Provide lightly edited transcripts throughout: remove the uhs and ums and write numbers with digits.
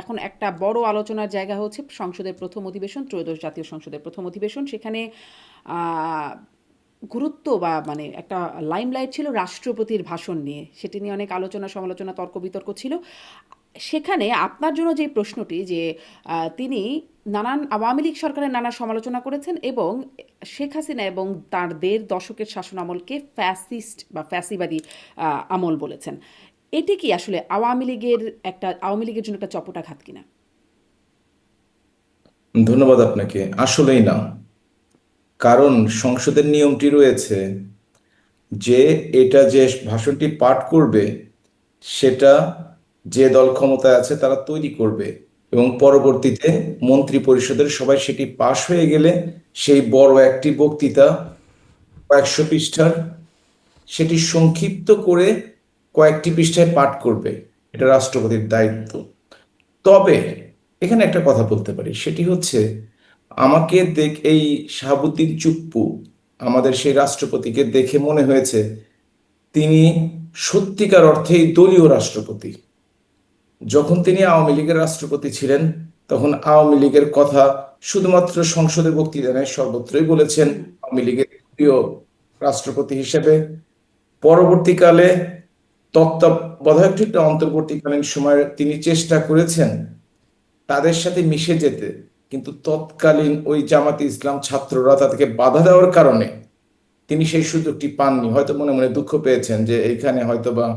এখন একটা বড় আলোচনার জায়গা হচ্ছে সংসদের প্রথম অধিবেশন, ত্রয়োদশ জাতীয় সংসদের প্রথম অধিবেশন। সেখানে আহ, গুরুত্ব বা মানে একটা লাইমলাইট ছিল রাষ্ট্রপতির ভাষণ নিয়ে। সেটি নিয়ে অনেক আলোচনা সমালোচনা তর্ক বিতর্ক ছিল। সেখানে আপনার জন্য যে প্রশ্নটি যে তিনি নানান আওয়ামী লীগ সরকারের নানা সমালোচনা করেছেন এবং শেখ হাসিনা এবং তার ১.৫ দশকের শাসন আমলকে ফ্যাসিস্ট বা ফ্যাসিবাদী আমল বলেছেন। এটি কি আসলে আওয়ামী লীগের জন্য একটা চপটাঘাত কিনা? ধন্যবাদ আপনাকে। আসলেই না। কারণ সংসদের নিয়মটি রয়েছে যে এটা যে ভাষণটি পাঠ করবে সেটা যে দল ক্ষমতায় আছে তারা তৈরি করবে এবং পরবর্তীতে মন্ত্রী পরিষদের সবাই সেটি পাশ হয়ে গেলে সেই বড় একটি বক্তৃতা কয়েকশো পৃষ্ঠার সেটি সংক্ষিপ্ত করে কয়েকটি পৃষ্ঠায় পাঠ করবে। এটা রাষ্ট্রপতির দায়িত্ব। তবে এখানে একটা কথা বলতে পারি, সেটি হচ্ছে এই শাহাবুদ্দিন চুপ্পু আমাদের সেই রাষ্ট্রপতিকে দেখে মনে হয়েছে তিনি সত্যিকার অর্থেই দলীয় রাষ্ট্রপতি। যখন তিনি আওয়ামী লীগের রাষ্ট্রপতি ছিলেন তখন আওয়ামী লীগের কথা শুধুমাত্র সংসদে বক্তৃতা নয়, সর্বত্রই বলেছেন হুম। আওয়ামী লীগের দলীয় রাষ্ট্রপতি হিসেবে। পরবর্তীকালে তত্ত্বাবধায়ক ঠিক না, অন্তর্বর্তীকালীন সময়ে তিনি চেষ্টা করেছেন তাদের সাথে মিশে যেতে, কিন্তু তৎকালীন ওই জামাতে ইসলাম ছাত্ররা তাদেরকে বাধা দেওয়ার কারণে তিনি সেই সুযোগটি পাননি। হয়তো মনে মনে দুঃখ পেয়েছেন যে এইখানে হয়তো বা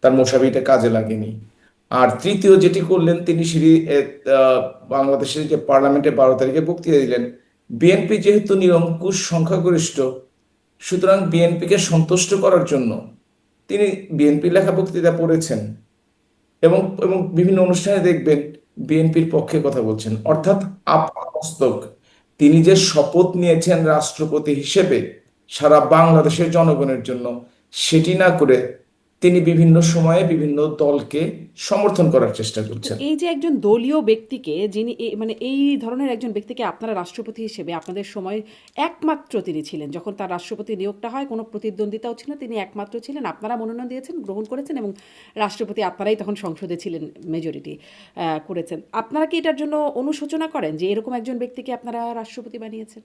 তার মোসাবিটা কাজে লাগেনি। আর তৃতীয় যেটি করলেন, তিনি আহ, বাংলাদেশের যে পার্লামেন্টে 12 তারিখে বক্তৃতা দিলেন। বিএনপি যেহেতু নিরঙ্কুশ সংখ্যাগরিষ্ঠ, সুতরাং বিএনপিকে সন্তুষ্ট করার জন্য তিনি বিএনপি লেখা বক্তৃতা পড়েছেন এবং এবং বিভিন্ন অনুষ্ঠানে দেখবেন বিএনপির পক্ষে কথা বলছেন, অর্থাৎ আপাতমস্তক তিনি যে শপথ নিয়েছেন রাষ্ট্রপতি হিসেবে সারা বাংলাদেশের জনগণের জন্য, সেটি না করে তিনি বিভিন্ন সময়ে বিভিন্ন দলকে সমর্থন করার চেষ্টা তো করছেন। এই যে একজন দলীয় ব্যক্তিকে যিনি মানে এই ধরনের একজন ব্যক্তিকে আপনারা রাষ্ট্রপতি হিসেবে আপনাদের সময় একমাত্র তিনি ছিলেন, যখন তার রাষ্ট্রপতি নিয়োগটা হয় কোনো প্রতিদ্বন্দ্বিতাও ছিল না, তিনি একমাত্র ছিলেন, আপনারা মনোনয়ন দিয়েছেন, গ্রহণ করেছেন এবং রাষ্ট্রপতি আপনারাই তখন সংসদে ছিলেন, মেজরিটি করেছেন। আপনারা কি এটার জন্য অনুশোচনা করেন যে এরকম একজন ব্যক্তিকে আপনারা রাষ্ট্রপতি বানিয়েছেন?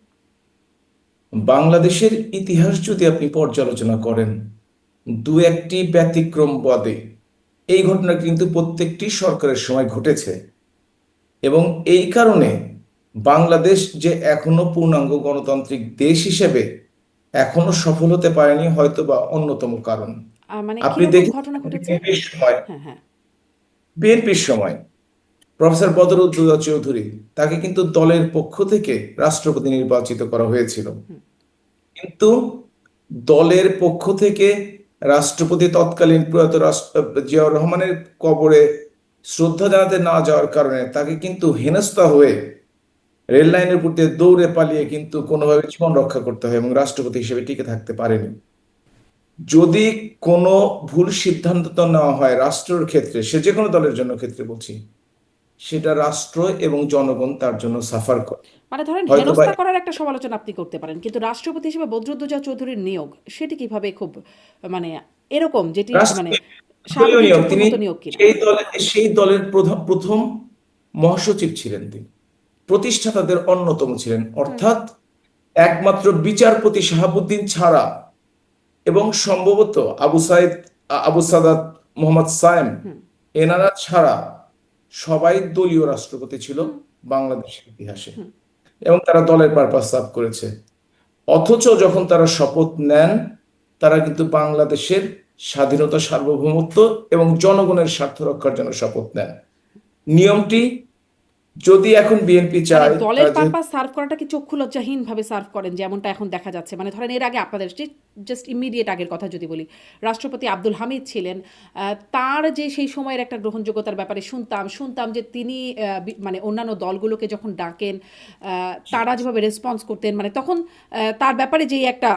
বাংলাদেশের ইতিহাস যদি আপনি পর্যালোচনা করেন, দু একটি ব্যতিক্রম বাদে এই ঘটনা কিন্তু প্রত্যেকটি সরকারের সময় ঘটেছে। এবং এই কারণে বাংলাদেশ যে এখনো পূর্ণাঙ্গ গণতান্ত্রিক দেশ হিসেবে এখনো সফল হতে পারেনি হয়তো বা অন্যতম কারণ। মানে আপনি কিরকম ঘটনা দেখেছেন ঘটেছে? বিএনপির সময় হ্যাঁ, হ্যাঁ। বিএনপির সময় প্রফেসর বদরুদ্দোজা চৌধুরী, তাকে কিন্তু দলের পক্ষ থেকে রাষ্ট্রপতি নির্বাচিত করা হয়েছিল। কিন্তু দলের পক্ষ থেকে রাষ্ট্রপতি তৎকালীন প্রয়াত জিয়াউর রহমানের কবরে শ্রদ্ধা জানাতে না যাওয়ার কারণে তাকে কিন্তু হেনস্থা হয়ে রেল লাইনের উপর দিয়ে দৌড়ে পালিয়ে কিন্তু কোনোভাবে জীবন রক্ষা করতে হয় এবং রাষ্ট্রপতি হিসেবে টিকে থাকতে পারেনি। যদি কোনো ভুল সিদ্ধান্ত নেওয়া হয় রাষ্ট্রের ক্ষেত্রে, সে যে কোনো দলের জন্য ক্ষেত্রে বলছি, সেটা রাষ্ট্র এবং জনগণ তার জন্য সাফার করে। মানে ধরেন হয়তো বা হেনস্থা করার একটা সমালোচনা আপনি করতে পারেন, কিন্তু রাষ্ট্রপতি হিসেবে বদরুদ্দোজা চৌধুরীর নিয়োগ সেটি কিভাবে খুব মানে এরকম যেটি মানে রাষ্ট্র দলীয় শাহাবুদ্দিন নিয়োগ, চুপ্পুর তিনি মতো নিয়োগ কিনা? সেই দলের প্রথম মহাসচিব ছিলেন, তিনি প্রতিষ্ঠাতাদের অন্যতম ছিলেন। হুম। অর্থাৎ একমাত্র বিচারপতি শাহাবুদ্দিন ছাড়া এবং সম্ভবত আবু সাদাত, মোহাম্মদ সায়েম, হুম। এনারা ছাড়া সবাই দলীয় রাষ্ট্রপতি ছিল হুম। বাংলাদেশের ইতিহাসে, হুম। এবং তারা দলের পারপাস সার্ভ করেছে। অথচ যখন তারা শপথ নেন, তারা কিন্তু বাংলাদেশের স্বাধীনতা, সার্বভৌমত্ব এবং জনগণের স্বার্থ রক্ষার জন্য শপথ নেন। নিয়মটি যদি এখন বিএনপি মানে চায়, দলের তারা যেহেতু পারপাস সার্ভ করাটা কি চক্ষু লজ্জাহীনভাবে সার্ভ করেন যেমনটা এখন দেখা যাচ্ছে? মানে ধরেন এর আগে আপনাদের জাস্ট ইমিডিয়েট আগের কথা যদি বলি, রাষ্ট্রপতি আব্দুল হামিদ ছিলেন। তার যে সেই সময়ের একটা গ্রহণযোগ্যতার ব্যাপারে শুনতাম যে তিনি মানে অন্যান্য দলগুলোকে যখন ডাকেন তারা যেভাবে রেসপন্স করতেন, মানে তখন তার ব্যাপারে যেই একটা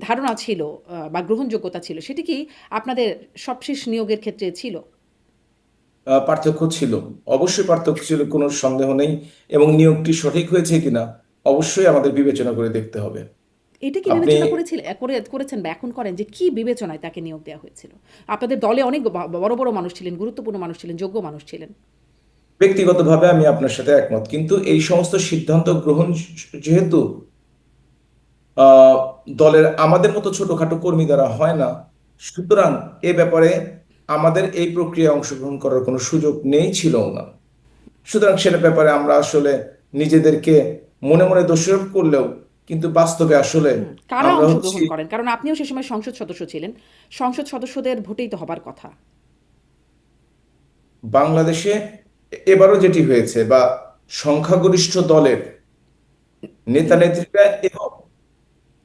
ধারণা ছিল বা গ্রহণযোগ্যতা ছিল, সেটি কি আপনাদের সবশেষ নিয়োগের ক্ষেত্রে ছিল? পার্থক্য ছিল। অবশ্যই পার্থক্য ছিল, কোনো সন্দেহ নেই। এবং নিয়োগটি সঠিক হয়েছে কিনা অবশ্যই আমাদের বিবেচনা করে দেখতে হবে। এটা কি আপনি বিবেচনা করেছেন বা এখন করেন যে কি বিবেচনায় তাকে নিয়োগ দেওয়া হয়েছিল? আপনাদের দলে অনেক বড় বড় মানুষ ছিলেন, গুরুত্বপূর্ণ মানুষ ছিলেন, যোগ্য মানুষ ছিলেন। ব্যক্তিগতভাবে আমি আপনার সাথে একমত, কিন্তু এই সমস্ত সিদ্ধান্ত গ্রহণ যেহেতু আহ, দলের আমাদের মতো ছোটখাটো কর্মী দ্বারা হয় না, সুতরাং এ ব্যাপারে আমাদের এই প্রক্রিয়ায় অংশগ্রহণ করার কোনো সুযোগ নেই, ছিল না। সুতরাং সেটার ব্যাপারে আমরা আসলে নিজেদেরকে মনে মনে দোষারোপ করলেও কিন্তু বাস্তবে আসলে কারা আমরা হচ্ছি অংশগ্রহণ করেন? কারণ আপনিও সে সময় সংসদ সদস্য ছিলেন। সংসদ সদস্যদের ভোটেই তো হবার কথা। বাংলাদেশে এবারও যেটি হয়েছে, বা সংখ্যাগরিষ্ঠ দলের নেতা নেত্রীরা এবং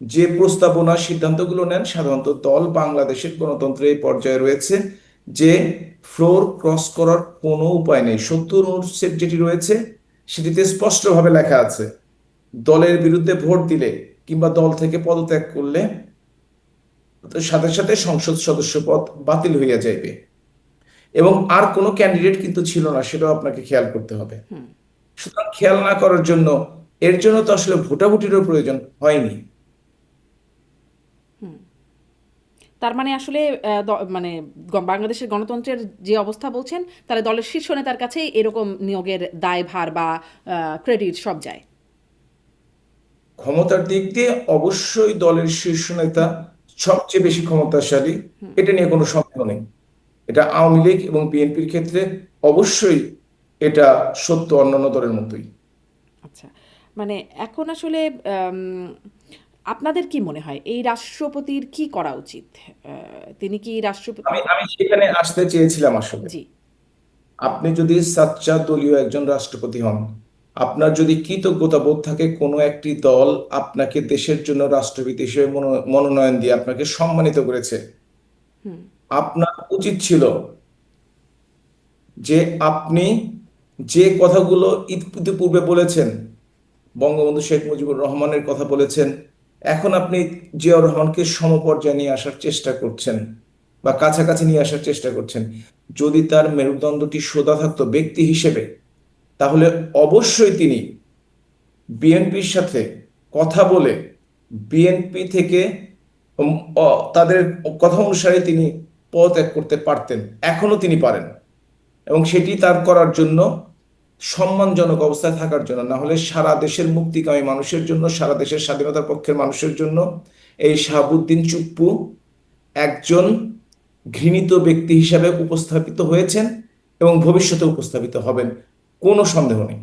যে প্রস্তাবনা সিদ্ধান্তগুলো নেন, সাধারণত দল বাংলাদেশের গণতন্ত্রের এই পর্যায়ে রয়েছে যে ফ্লোর ক্রস করার কোনো উপায় নেই। 70 অনুচ্ছেদ যেটি রয়েছে সেটিতে স্পষ্টভাবে লেখা আছে, দলের বিরুদ্ধে ভোট দিলে কিংবা দল থেকে পদত্যাগ করলে সাথে সাথে সংসদ সদস্য পদ বাতিল হইয়া যাইবে। এবং আর কোনো ক্যান্ডিডেট কিন্তু ছিল না, সেটাও আপনাকে খেয়াল করতে হবে। সুতরাং খেয়াল না করার জন্য, এর জন্য তো আসলে ভোটাভুটিরও প্রয়োজন হয়নি। তার মানে আসলে মানে বাংলাদেশের গণতন্ত্রের যে অবস্থা বলছেন, তাহলে দলের শীর্ষ নেতার কাছেই এরকম নিয়োগের দায়ভার বা ক্রেডিট সব যায়। ক্ষমতার দিক দিয়ে অবশ্যই দলের শীর্ষ নেতা সবচেয়ে বেশি ক্ষমতাশালী, এটা নিয়ে কোনো সন্দেহ নেই। এটা আওয়ামী লীগ এবং বিএনপির ক্ষেত্রে অবশ্যই এটা সত্য, অন্যান্য দলের মতোই। আচ্ছা, মানে এখন আসলে আপনাদের কি মনে হয় এই রাষ্ট্রপতির কি করা উচিত? তিনি কি রাষ্ট্রপতি? আমি আমি সেখানে আসতে চেয়েছিলাম আসলে। জি। আপনি যদি সাচ্চা দলীয় একজন রাষ্ট্রপতি হন, আপনার যদি কৃতজ্ঞতা বোধ থাকে, কোনো একটি দল আপনাকে দেশের জন্য রাষ্ট্রপতি হিসেবে মনোনয়ন দিয়ে আপনাকে সম্মানিত করেছে, আপনার উচিত ছিল যে আপনি যে কথাগুলো ইতিপূর্বে বলেছেন, বঙ্গবন্ধু শেখ মুজিবুর রহমানের কথা বলেছেন, এখন আপনি জিয়াউর রহমানকে সমপর্যায়ে নিয়ে আসার চেষ্টা করছেন বা কাছাকাছি নিয়ে আসার চেষ্টা করছেন। যদি তার মেরুদণ্ডটি সোজা থাকতো ব্যক্তি হিসেবে, তাহলে অবশ্যই তিনি বিএনপির সাথে কথা বলে বিএনপি থেকে তাদের কথা অনুসারে তিনি পদত্যাগ করতে পারতেন, এখনো তিনি পারেন। এবং সেটি তার করার জন্য, সম্মানজনক অবস্থায় থাকার জন্য, না হলে সারা দেশের মুক্তিকামী মানুষের জন্য, সারা দেশের স্বাধীনতার পক্ষের মানুষের জন্য এই শাহাবুদ্দিন চুপ্পু একজন ঘৃণিত ব্যক্তি হিসাবে উপস্থাপিত হয়েছেন এবং ভবিষ্যতে উপস্থাপিত হবেন, কোনো সন্দেহ নেই।